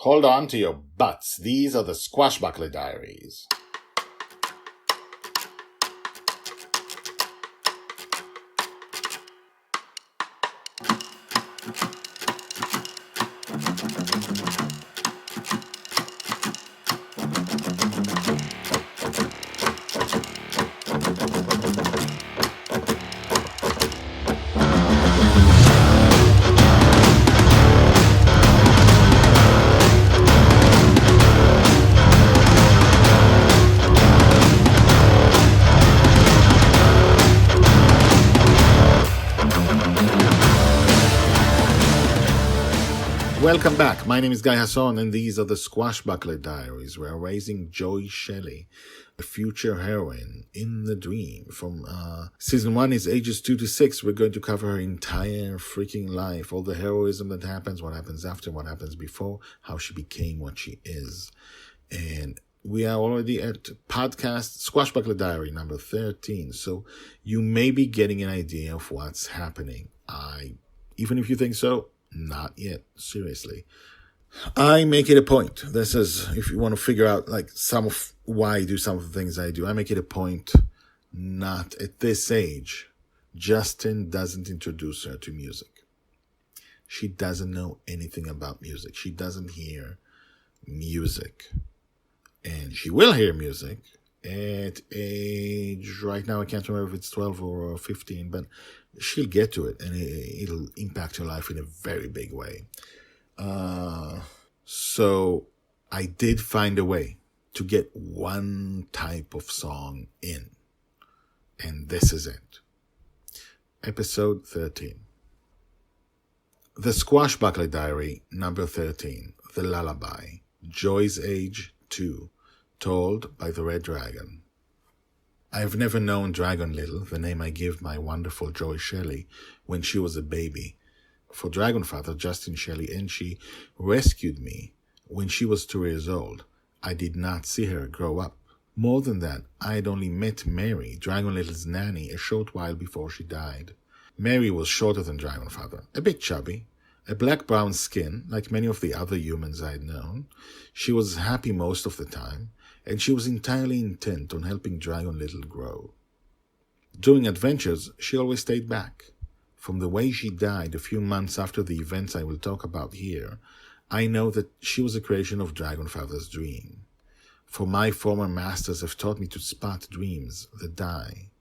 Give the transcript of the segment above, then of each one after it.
Hold on to your butts. These are the Squashbuckler Diaries. Welcome back. My name is Guy Hasson, and these are the Squashbuckler Diaries. We're raising Joy Shelley, a future heroine in the dream. From season 1 is ages 2 to 6. We're going to cover her entire freaking life, all the heroism that happens, what happens after, what happens before, how she became what she is. And we are already at podcast Squashbuckler Diary number 13. So you may be getting an idea of what's happening. Even if you think so, not yet. Seriously. I make it a point. This is, if you want to figure out like some of why I do some of the things I do, I make it a point not at this age. Justin doesn't introduce her to music. She doesn't know anything about music. She doesn't hear music. And she will hear music at age, right now I can't remember if it's 12 or 15, but she'll get to it and it'll impact her life in a very big way. So I did find a way to get one type of song in, and this is it. Episode 13. The Squashbuckler Diary, number 13, The Lullaby, Joy's Age 2, told by the Red Dragon. I have never known Dragon Little, the name I give my wonderful Joy Shelley, when she was a baby. For Dragon Father, Justin Shelley, and she rescued me when she was 2 years old. I did not see her grow up. More than that, I had only met Mary, Dragon Little's nanny, a short while before she died. Mary was shorter than Dragon Father, a bit chubby, a black-brown skin, like many of the other humans I had known. She was happy most of the time, and she was entirely intent on helping Dragon Little grow. During adventures, she always stayed back. From the way she died a few months after the events I will talk about here, I know that she was a creation of Dragon Father's dream. For my former masters have taught me to spot dreams that die.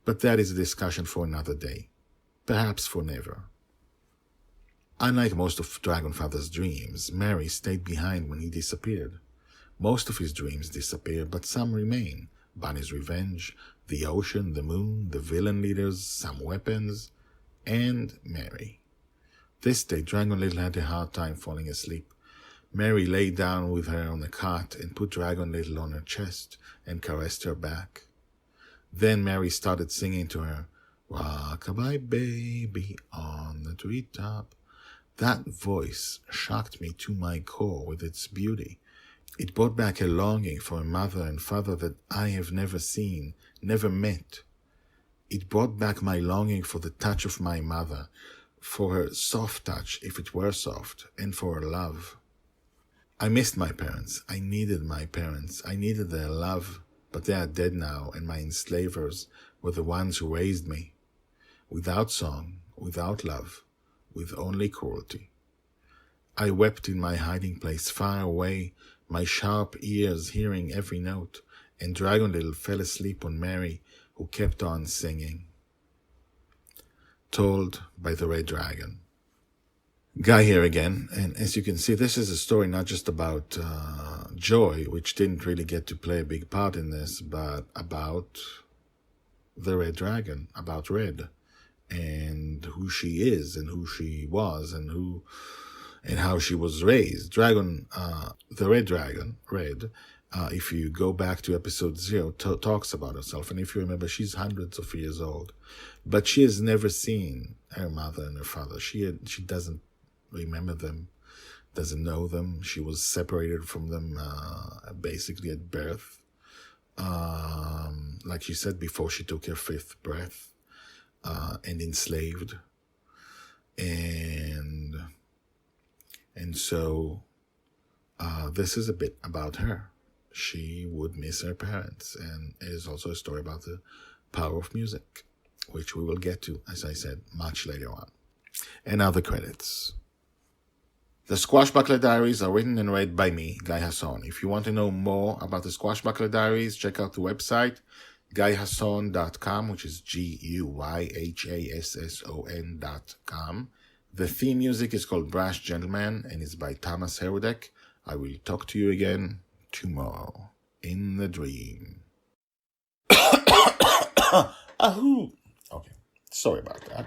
But that is a discussion for another day. Perhaps for never. Unlike most of Dragon Father's dreams, Mary stayed behind when he disappeared. Most of his dreams disappear, but some remain. Bonny's revenge, the ocean, the moon, the villain leaders, some weapons, and Mary. This day, Dragon Little had a hard time falling asleep. Mary lay down with her on a cot and put Dragon Little on her chest and caressed her back. Then Mary started singing to her, "Rock-a-bye baby on the treetop." That voice shocked me to my core with its beauty. It brought back a longing for a mother and father that I have never seen, never met. It brought back my longing for the touch of my mother, for her soft touch, if it were soft, and for her love. I missed my parents. I needed my parents. I needed their love, but they are dead now, and my enslavers were the ones who raised me. Without song, without love, with only cruelty. I wept in my hiding place far away, my sharp ears hearing every note, and Dragon Little fell asleep on Mary, who kept on singing. Told by the Red Dragon. Guy here again, and as you can see, this is a story not just about Joy, which didn't really get to play a big part in this, but about the Red Dragon, about Red, and who she is, and who she was, and how she was raised. The Red Dragon, Red, if you go back to episode 0, talks about herself. And if you remember, she's hundreds of years old. But she has never seen her mother and her father. She doesn't remember them, doesn't know them. She was separated from them basically at birth. Like she said, before she took her 5th breath, and enslaved. And so This is a bit about her. She would miss her parents, and it is also a story about the power of music, which we will get to, as I said, much later on. And now the credits. The Squashbuckler Diaries are written and read by me, Guy Hasson. If you want to know more about the Squashbuckler Diaries, check out the website, guyhasson.com, which is GUYHASSON.com. The theme music is called Brash Gentleman and is by Thomas Herudek. I will talk to you again tomorrow in the dream. Ahoo! Okay, sorry about that.